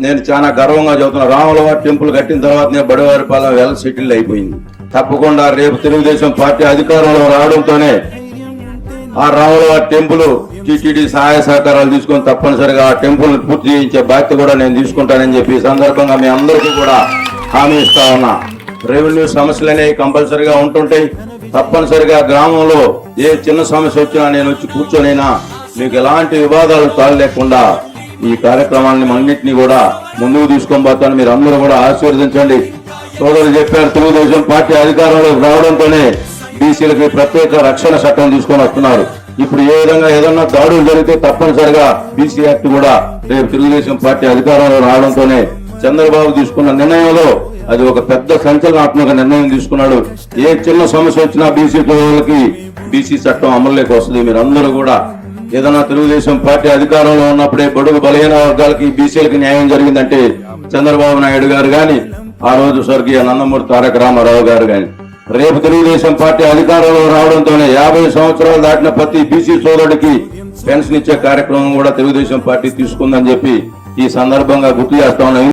నేను చాలా గర్వంగా చెబుతున్నా, రాములవారి టెంపుల్ కట్టిన తర్వాత నేను బడివారిపాలెం వెల్ సెటిల్ అయిపోయింది. తప్పకుండా రేపు తెలుగుదేశం పార్టీ అధికారంలో రావడంతోనే ఆ రాములవారి టెంపుల్ టీటీడీ సహాయ సహకారాలు తీసుకొని తప్పనిసరిగా ఆ టెంపుల్ పూర్తి చేయించే బాధ్యత కూడా నేను తీసుకుంటానని చెప్పి ఈ సందర్భంగా మీ అందరికీ కూడా హామీ ఇస్తా ఉన్నా. రెవెన్యూ సమస్యలు అనేవి కంపల్సరిగా ఉంటుంటాయి. తప్పనిసరిగా గ్రామంలో ఏ చిన్న సమస్య వచ్చినా నేను వచ్చి కూర్చొనైనా మీకు ఎలాంటి వివాదాలు తాళలేకుండా ఈ కార్యక్రమాన్ని అన్నింటినీ కూడా ముందుకు తీసుకొని పోతాను. మీరు అందరూ కూడా ఆశీర్వదించండి. సోదరులు చెప్పారు, తెలుగుదేశం పార్టీ అధికారంలోకి రావడంతోనే బీసీలకి ప్రత్యేక రక్షణ చట్టం తీసుకొని వస్తున్నారు. ఇప్పుడు ఏ విధంగా ఏదన్నా దాడులు జరిగితే తప్పనిసరిగా బీసీ యాక్ట్ కూడా రేపు తెలుగుదేశం పార్టీ అధికారంలో రావడంతోనే చంద్రబాబు తీసుకున్న నిర్ణయంలో అది ఒక పెద్ద సంచలనాత్మక నిర్ణయం తీసుకున్నాడు. ఏ చిన్న సమస్య వచ్చినా బీసీ సోదరులకి బీసీ చట్టం అమల్లోకి వస్తుంది. మీరందరూ కూడా ఏదైనా తెలుగుదేశం పార్టీ అధికారంలో ఉన్నప్పుడే బడుగు బలహీన వర్గాలకి బీసీలకి న్యాయం జరిగిందంటే చంద్రబాబు నాయుడు గారు గాని, ఆ రోజు స్వర్గీయ నందమూరి తారక రామారావు గారు గాని, రేపు తెలుగుదేశం పార్టీ అధికారంలో రావడంతోనే 50 సంవత్సరాలు దాటిన ప్రతి బీసీ సోదరుడికి పెన్షన్ ఇచ్చే కార్యక్రమం కూడా తెలుగుదేశం పార్టీ తీసుకుందని చెప్పి ఈ సందర్భంగా గుర్తు చేస్తా ఉన్నాం.